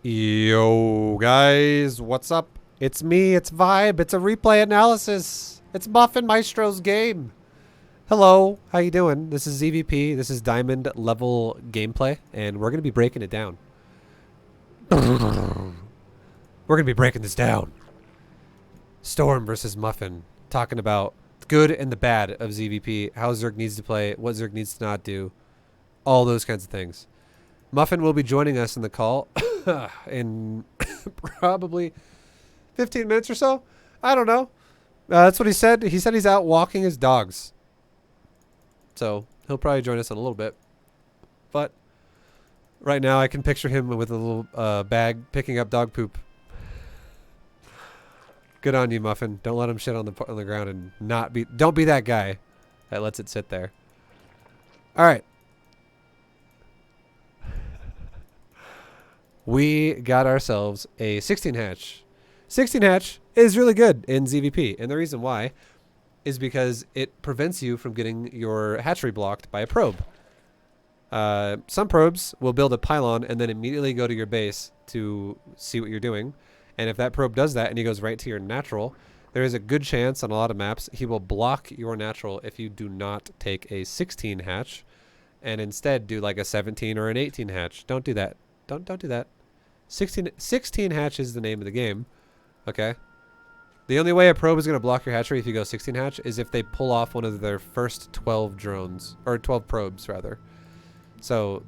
Yo, guys, what's up? It's me, it's ViBE, it's a replay analysis. It's Muffin Maestro's game. Hello, how you doing? This is ZVP, this is Diamond level gameplay, and we're going to be breaking it down. We're going to be breaking this down. Storm versus Muffin, talking about good and the bad of ZVP, how Zerg needs to play, what Zerg needs to not do, all those kinds of things. Muffin will be joining us in the call in probably 15 minutes or so. I don't know. That's what he said. He said he's out walking his dogs. So he'll probably join us in a little bit. But right now I can picture him with a little bag picking up dog poop. Good on you, Muffin. Don't let him shit on the ground and not be. Don't be that guy that lets it sit there. All right. We got ourselves a 16 hatch. 16 hatch is really good in ZVP. And the reason why is because it prevents you from getting your hatchery blocked by a probe. Some probes will build a pylon and then immediately go to your base to see what you're doing. And if that probe does that and he goes right to your natural, there is a good chance on a lot of maps he will block your natural if you do not take a 16 hatch and instead do like a 17 or an 18 hatch. Don't do that. Don't do that. 16 hatch is the name of the game. Okay. The only way a probe is going to block your hatchery if you go 16 hatch is if they pull off one of their first 12 drones, or 12 probes rather. So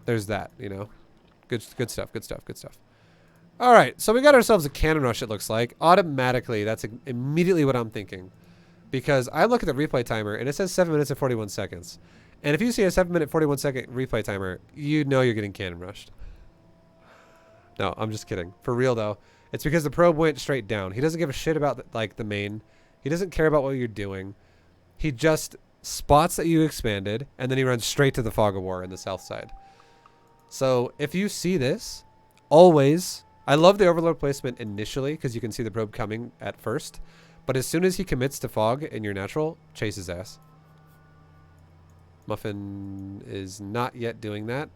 there's that, you know. Good stuff. All right, so we got ourselves a cannon rush, it looks like. Automatically, that's immediately what I'm thinking. Because I look at the replay timer and it says 7 minutes and 41 seconds. And if you see a 7-minute 41-second replay timer, you know you're getting cannon rushed. No, I'm just kidding. For real, though. It's because the probe went straight down. He doesn't give a shit about, the main. He doesn't care about what you're doing. He just spots that you expanded, and then he runs straight to the Fog of War in the south side. So, if you see this, always... I love the Overlord placement initially, because you can see the probe coming at first. But as soon as he commits to Fog in your natural, chase his ass. Muffin is not yet doing that.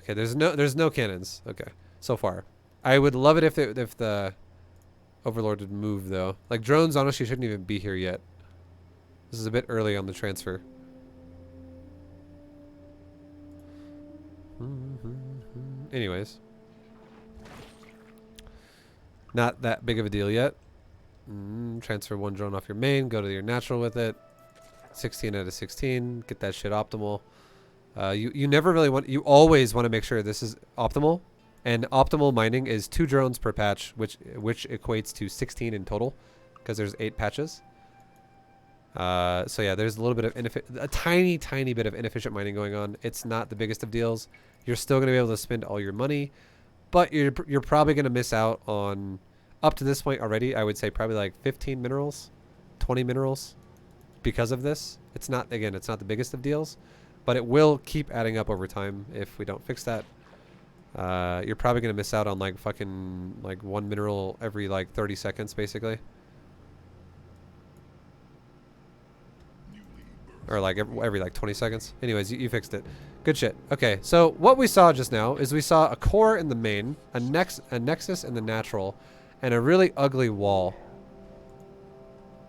Okay, there's no cannons. Okay, so far. I would love it if the Overlord would move though. Like drones honestly shouldn't even be here yet. This is a bit early on the transfer. Anyways. Not that big of a deal yet. Transfer one drone off your main, go to your natural with it. 16 out of 16, get that shit optimal. You never really want, you always want to make sure this is optimal, and optimal mining is 2 drones per patch, which equates to 16 in total, because there's 8 patches. So yeah, there's a little bit of a tiny bit of inefficient mining going on. It's not the biggest of deals. You're still going to be able to spend all your money, but you're probably going to miss out on, up to this point already, I would say probably like 15 minerals, 20 minerals. Because of this, it's not the biggest of deals, but it will keep adding up over time if we don't fix that. You're probably gonna miss out on like fucking like 1 mineral every like 30 seconds basically, or like every like 20 seconds. Anyways, you fixed it. Good shit. Okay, so what we saw just now is we saw a core in the main, a nexus in the natural, and a really ugly wall,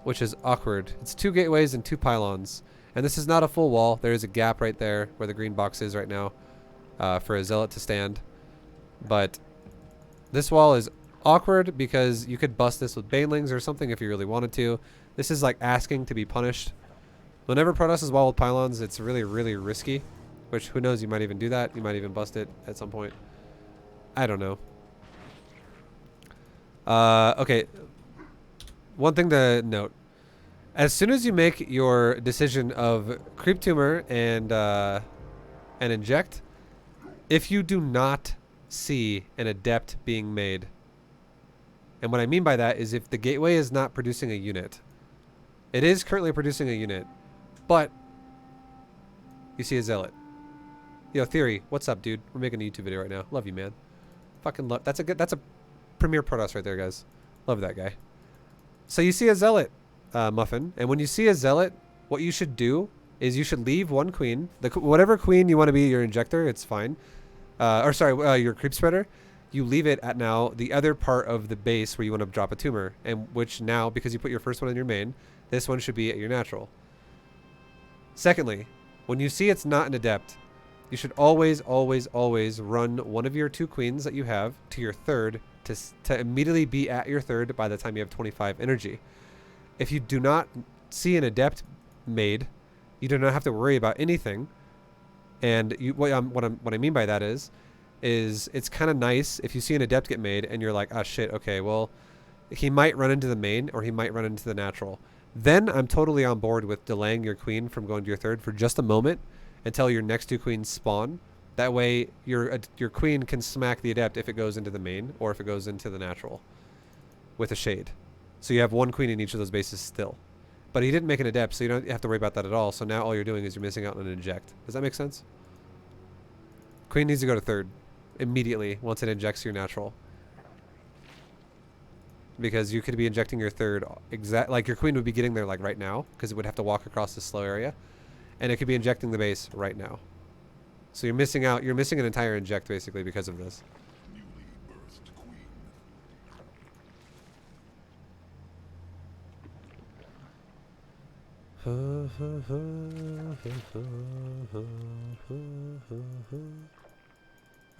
which is awkward. It's 2 gateways and 2 pylons. And this is not a full wall. There is a gap right there where the green box is right now for a zealot to stand. But this wall is awkward because you could bust this with banelings or something if you really wanted to. This is like asking to be punished. Whenever Protoss wall with pylons, it's really risky. Which, who knows, you might even do that. You might even bust it at some point. I don't know. Okay. One thing to note, as soon as you make your decision of creep tumor and inject, if you do not see an adept being made, and what I mean by that is if the gateway is not producing a unit, it is currently producing a unit, but you see a zealot. Yo, Theory, what's up, dude? We're making a YouTube video right now. Love you, man. Fucking love. That's a premier Protoss right there, guys. Love that guy. So you see a zealot, Muffin, and when you see a zealot, what you should do is you should leave one queen, whatever queen you want to be your injector, it's fine. or sorry, your creep spreader, you leave it at now the other part of the base where you want to drop a tumor, and which now, because you put your first one in your main, this one should be at your natural. Secondly, when you see it's not an adept, you should always, always, always run one of your 2 queens that you have to your third to immediately be at your third by the time you have 25 energy. If you do not see an adept made, you do not have to worry about anything. And what I mean by that is it's kind of nice if you see an adept get made and you're like, oh shit, okay, well, he might run into the main or he might run into the natural. Then I'm totally on board with delaying your queen from going to your third for just a moment until your next 2 queens spawn. That way your queen can smack the adept if it goes into the main or if it goes into the natural with a shade. So you have 1 queen in each of those bases still. But he didn't make an adept, so you don't have to worry about that at all. So now all you're doing is you're missing out on an inject. Does that make sense? Queen needs to go to third immediately once it injects your natural. Because you could be injecting your third like your queen would be getting there like right now because it would have to walk across this slow area. And it could be injecting the base right now. So you're missing out. You're missing an entire inject basically because of this.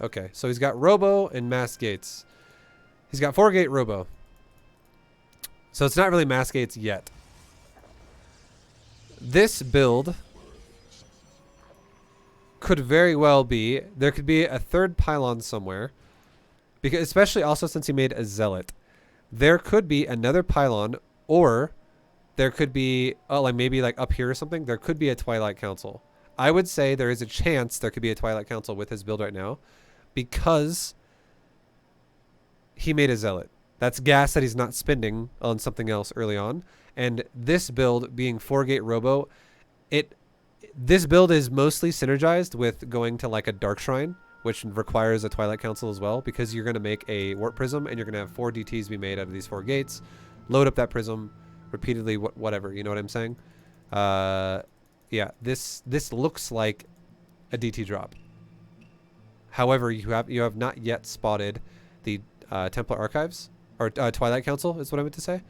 Okay, so he's got Robo and Mass Gates. He's got 4-gate Robo. So it's not really Mass Gates yet. This build could very well be, there could be a third pylon somewhere, because especially also since he made a Zealot. There could be another pylon, or there could be, like maybe like up here or something, there could be a Twilight Council. I would say there is a chance there could be a Twilight Council with his build right now, because he made a Zealot. That's gas that he's not spending on something else early on. And this build being 4-gate Robo, this build is mostly synergized with going to like a Dark Shrine, which requires a Twilight Council as well, because you're going to make a Warp Prism and you're going to have 4 DTs be made out of these 4 gates. Load up that Prism repeatedly, whatever, you know what I'm saying? Yeah, this looks like a DT drop. However, you have not yet spotted the Templar Archives, or Twilight Council is what I meant to say,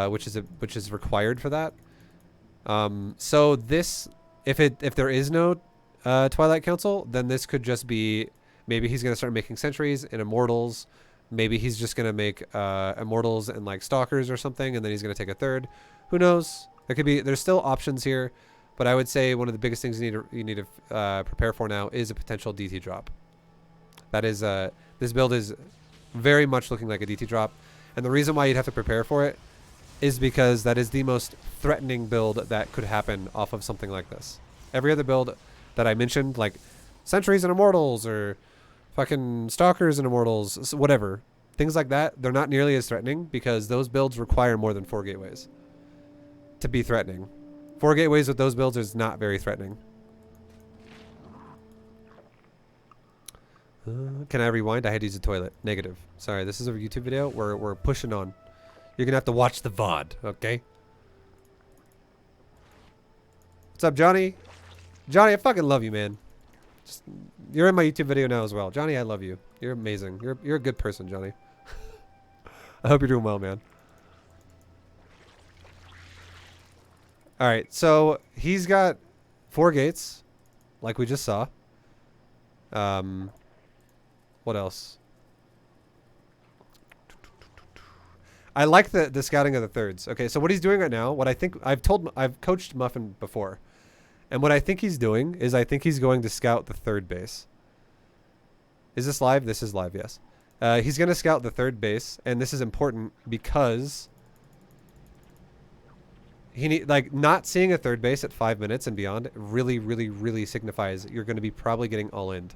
which is required for that. So this, if there is no Twilight Council, then this could just be, maybe he's gonna start making sentries and immortals. Maybe he's just gonna make immortals and like stalkers or something, and then he's gonna take a third. Who knows? There's still options here, but I would say one of the biggest things you need to prepare for now is a potential DT drop. That is this build is very much looking like a DT drop, and the reason why you'd have to prepare for it is because that is the most threatening build that could happen off of something like this. Every other build that I mentioned, like sentries and immortals or fucking stalkers and immortals, whatever, things like that, they're not nearly as threatening because those builds require more than 4 gateways to be threatening. 4 gateways with those builds is not very threatening. Can I rewind? I had to use the toilet. Negative. Sorry, this is a YouTube video. We're pushing on. You're gonna have to watch the VOD, okay? What's up, Johnny? Johnny, I fucking love you, man. You're in my YouTube video now as well. Johnny, I love you. You're amazing. You're a good person, Johnny. I hope you're doing well, man. Alright, so he's got 4 gates, like we just saw. What else? I like the scouting of the thirds. Okay, so what he's doing right now, what I think, I've coached Muffin before. And what I think he's doing is I think he's going to scout the third base. Is this live? This is live, yes. He's going to scout the third base, and this is important because not seeing a third base at 5 minutes and beyond really, really, really signifies you're going to be probably getting all in.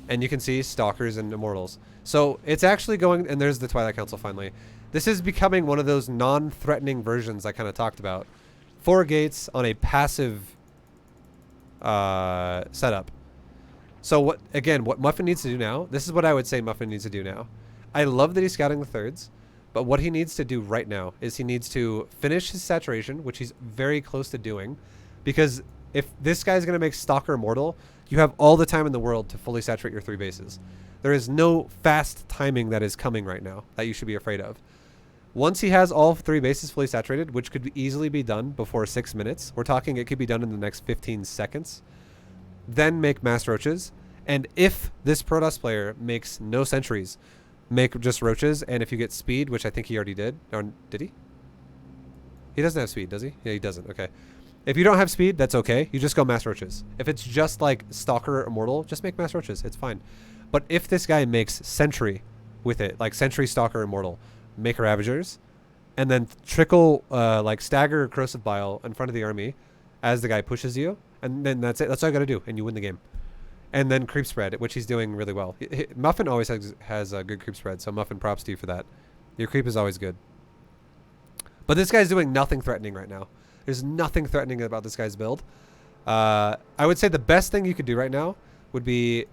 And you can see stalkers and immortals. So it's actually going, and there's the Twilight Council finally. This is becoming one of those non-threatening versions I kind of talked about. 4 gates on a passive setup. So what Muffin needs to do now, this is what I would say Muffin needs to do now. I love that he's scouting the thirds, but what he needs to do right now is he needs to finish his saturation, which he's very close to doing, because If this guy's going to make Stalker immortal, you have all the time in the world to fully saturate your 3 bases. There is no fast timing that is coming right now that you should be afraid of. Once he has all 3 bases fully saturated, which could easily be done before 6 minutes, we're talking it could be done in the next 15 seconds, then make mass roaches. And if this Protoss player makes no sentries, make just roaches, and if you get speed, which I think he already did, or did he? He doesn't have speed, does he? Yeah, he doesn't. Okay. If you don't have speed, that's okay. You just go mass roaches. If it's just like Stalker Immortal, just make mass roaches. It's fine. But if this guy makes Sentry with it, like Sentry, Stalker, Immortal, make Ravagers, and then trickle, like stagger Corrosive Bile in front of the army as the guy pushes you, and then that's it. That's all you got to do, and you win the game. And then creep spread, which he's doing really well. Muffin always has a good creep spread, so Muffin, props to you for that. Your creep is always good. But this guy's doing nothing threatening right now. There's nothing threatening about this guy's build. I would say the best thing you could do right now would be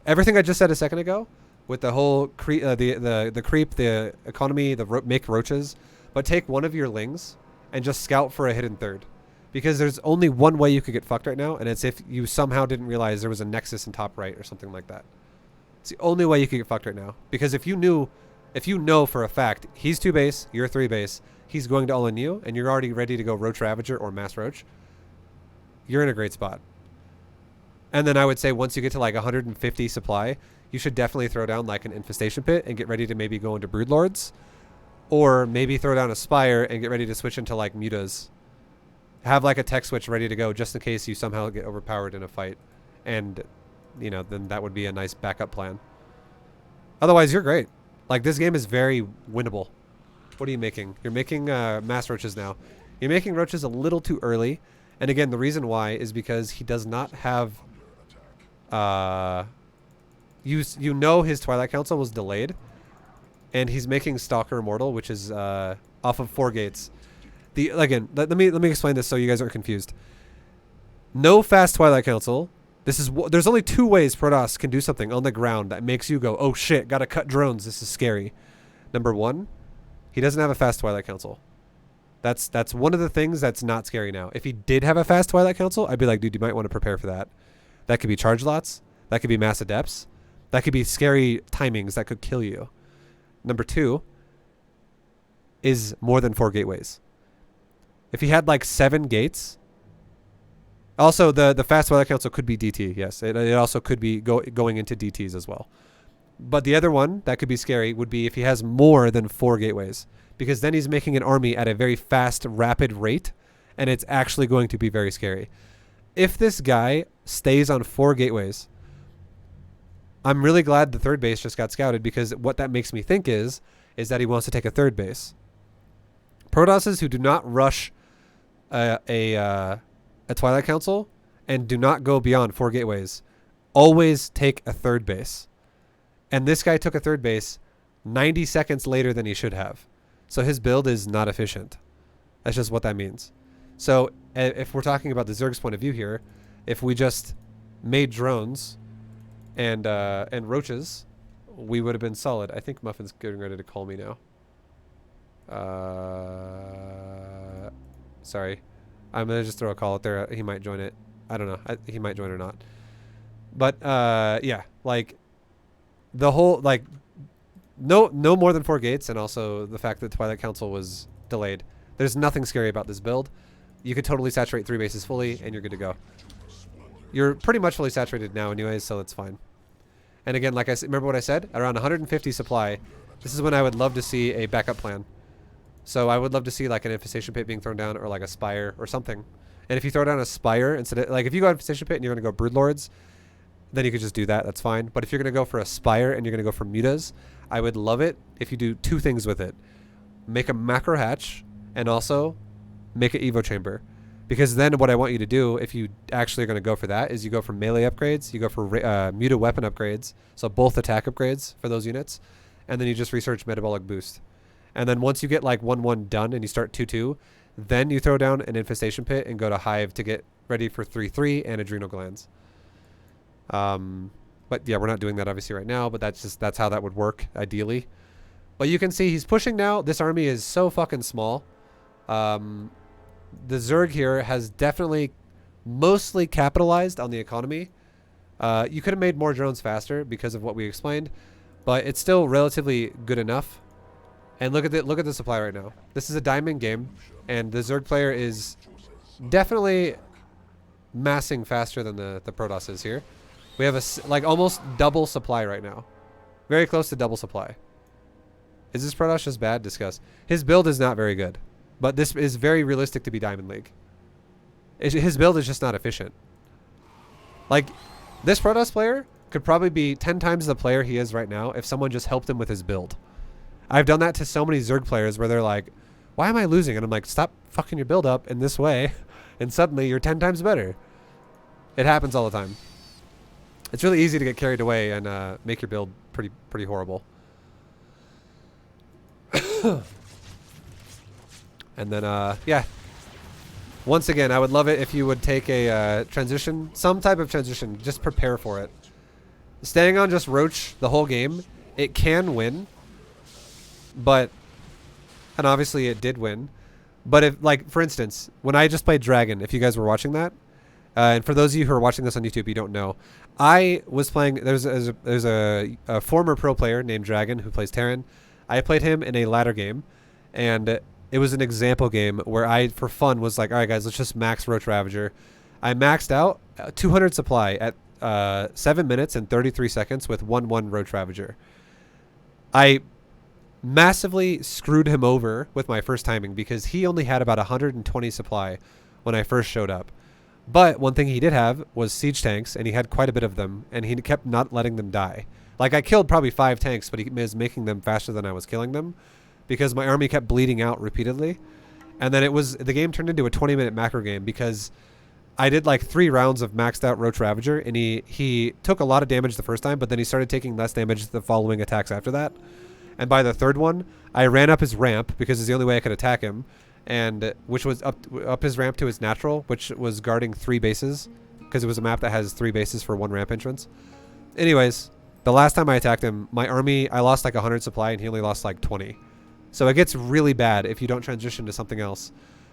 everything I just said a second ago, with the whole creep, the creep, the economy, make roaches, but take one of your lings and just scout for a hidden third. Because there's only one way you could get fucked right now, and it's if you somehow didn't realize there was a nexus in top right or something like that. It's the only way you could get fucked right now. Because if you know for a fact he's 2 base, you're 3 base, he's going to all in you, and you're already ready to go Roach Ravager or Mass Roach, you're in a great spot. And then I would say once you get to like 150 supply, you should definitely throw down like an Infestation Pit and get ready to maybe go into Broodlords. Or maybe throw down a Spire and get ready to switch into like Mutas. Have like a tech switch ready to go just in case you somehow get overpowered in a fight. And, you know, then that would be a nice backup plan. Otherwise, you're great. Like, this game is very winnable. What are you making? You're making mass roaches now. You're making roaches a little too early. And again, the reason why is because he does not have... you know his Twilight Council was delayed. And he's making Stalker Immortal, which is off of 4 gates. Again, let me explain this so you guys aren't confused. No fast Twilight Council. There's only 2 ways Protoss can do something on the ground that makes you go, oh shit, gotta cut drones, this is scary. Number 1, he doesn't have a fast Twilight Council. That's one of the things that's not scary now. If he did have a fast Twilight Council, I'd be like, dude, you might want to prepare for that. That could be charge lots. That could be mass adepts. That could be scary timings that could kill you. Number 2 is more than 4 gateways. If he had like 7 gates, also the fast Twilight Council could be DT. Yes, it also could be going into DTs as well. But the other one that could be scary would be if he has more than 4 gateways, because then he's making an army at a very fast, rapid rate, and it's actually going to be very scary. If this guy stays on 4 gateways, I'm really glad the 3rd base just got scouted, because what that makes me think is that he wants to take a 3rd base. Protosses who do not rush a Twilight Council and do not go beyond 4 gateways always take a 3rd base. And this guy took a 3rd base 90 seconds later than he should have. So his build is not efficient. That's just what that means. So if we're talking about the Zerg's point of view here, if we just made drones and roaches, we would have been solid. I think Muffin's getting ready to call me now. Sorry. I'm going to just throw a call out there. He might join it. I don't know. He might join or not. But, yeah. Like, the whole, like, no more than 4 gates, and also the fact that Twilight Council was delayed. There's nothing scary about this build. You could totally saturate 3 bases fully, and you're good to go. You're pretty much fully saturated now anyways, so that's fine. And again, like I said, remember what I said? Around 150 supply, this is when I would love to see a backup plan. So I would love to see like an Infestation Pit being thrown down, or like a Spire or something. And if you throw down a Spire instead of, like, if you go Infestation Pit and you're going to go Broodlords, then you could just do that. That's fine. But if you're going to go for a Spire and you're going to go for Mutas, I would love it if you do 2 things with it. Make a macro hatch, and also make an Evo chamber. Because then what I want you to do, if you actually are going to go for that, is you go for melee upgrades, you go for muta weapon upgrades, so both attack upgrades for those units, and then you just research metabolic boost. And then once you get like 1-1 done and you start 2-2, then you throw down an Infestation Pit and go to Hive to get ready for 3-3 and Adrenal Glands. But yeah, we're not doing that obviously right now, but that's how that would work ideally. But you can see he's pushing now. This army is so fucking small. the Zerg here has definitely mostly capitalized on the economy. You could have made more drones faster because of what we explained, but it's still relatively good enough. And look at the supply right now. This is a diamond game, and the Zerg player is definitely massing faster than the Protoss is here. We have like almost double supply right now, very close to double supply. Is this Protoss just bad? Discuss. His build is not very good, but this is very realistic to be Diamond League. His build is just not efficient. Like, this Protoss player could probably be 10 times the player he is right now if someone just helped him with his build. I've done that to so many Zerg players where they're like, why am I losing? And I'm like, stop fucking your build up in this way, and suddenly you're 10 times better. It happens all the time. It's really easy to get carried away and make your build pretty horrible. And then, yeah. Once again, I would love it if you would take a transition, some type of transition. Just prepare for it. Staying on just Roach the whole game, it can win. But, and obviously it did win. But if, like, for instance, when I just played Dragon, if you guys were watching that, and for those of you who are watching this on YouTube, you don't know, I was playing, there's a former pro player named Dragon who plays Terran. I played him in a ladder game, and it was an example game where I, for fun, was like, all right, guys, let's just max Roach Ravager. I maxed out 200 supply at 7 minutes and 33 seconds with 1-1 Roach Ravager. I massively screwed him over with my first timing because he only had about 120 supply when I first showed up. But one thing he did have was siege tanks, and he had quite a bit of them, and he kept not letting them die. Like, I killed probably 5 tanks, but he was making them faster than I was killing them because my army kept bleeding out repeatedly. And then the game turned into a 20-minute macro game because I did like 3 rounds of maxed out Roach Ravager, and he took a lot of damage the first time, but then he started taking less damage the following attacks after that. And by the third one, I ran up his ramp because it's the only way I could attack him, and which was up his ramp to his natural, which was guarding 3 bases because it was a map that has 3 bases for 1 ramp entrance. Anyways, the last time I attacked him, my army, I lost like 100 supply and he only lost like 20. So it gets really bad if you don't transition to something else.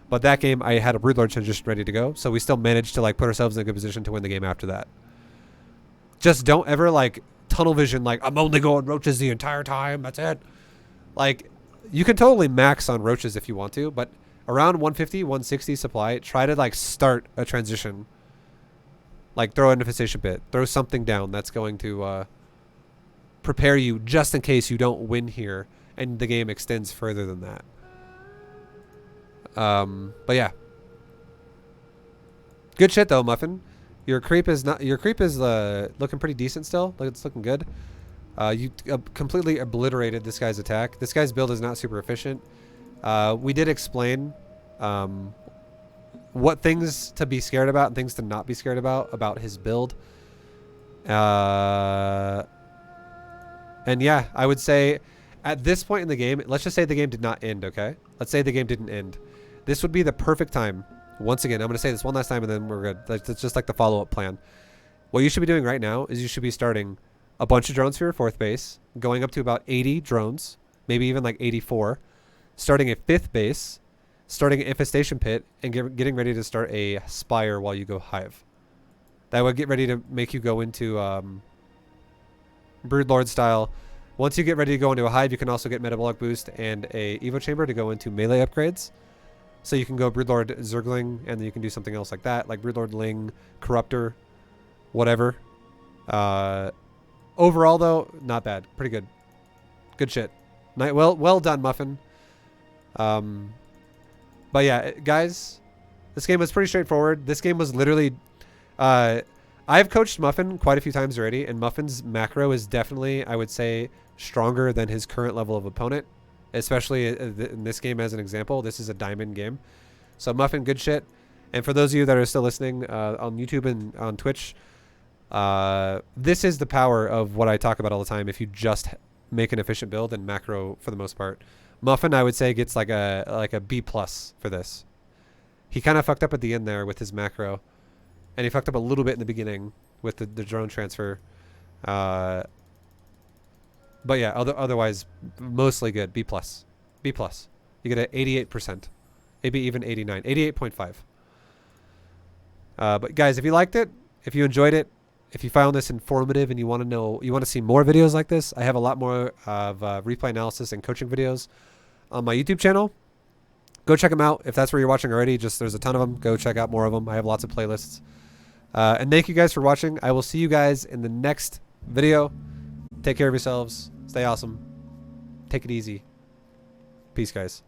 But that game, I had a Broodlord transition ready to go, so we still managed to like put ourselves in a good position to win the game after that. Just don't ever like tunnel vision like, I'm only going Roaches the entire time, that's it. Like, you can totally max on Roaches if you want to, but around 150, 160 supply, try to like start a transition. Like throw an infestation pit, throw something down that's going to prepare you just in case you don't win here and the game extends further than that. But yeah, good shit though, Muffin. Your creep is looking pretty decent still. It's looking good. You completely obliterated this guy's attack. This guy's build is not super efficient. We did explain what things to be scared about and things to not be scared about his build. And yeah, I would say at this point in the game, let's just say the game did not end, okay? Let's say the game didn't end. This would be the perfect time. Once again, I'm going to say this one last time and then we're good. It's just like the follow-up plan. What you should be doing right now is you should be starting a bunch of drones for your 4th base, going up to about 80 drones, maybe even like 84, starting a 5th base, starting an infestation pit, and getting ready to start a spire while you go hive. That would get ready to make you go into Broodlord style. Once you get ready to go into a hive, you can also get metabolic boost and a evo chamber to go into melee upgrades. So you can go Broodlord Zergling, and then you can do something else like that, like Broodlord Ling, Corruptor, whatever. Overall, though, not bad. Pretty good. Good shit. Well done, Muffin. But yeah, guys, this game was pretty straightforward. This game was literally... I've coached Muffin quite a few times already, and Muffin's macro is definitely, I would say, stronger than his current level of opponent. Especially in this game as an example. This is a diamond game. So Muffin, good shit. And for those of you that are still listening on YouTube and on Twitch, this is the power of what I talk about all the time. If you just make an efficient build and macro for the most part, Muffin, I would say, gets like a B+ for this. He kind of fucked up at the end there with his macro, and he fucked up a little bit in the beginning with the drone transfer. But yeah, otherwise mostly good. B+. B+. You get an 88%. Maybe even 89, 88.5. But guys, if you liked it, if you enjoyed it, if you found this informative and you want to see more videos like this, I have a lot more of replay analysis and coaching videos on my YouTube channel. Go check them out. If that's where you're watching already, there's a ton of them. Go check out more of them. I have lots of playlists. And thank you guys for watching. I will see you guys in the next video. Take care of yourselves. Stay awesome. Take it easy. Peace, guys.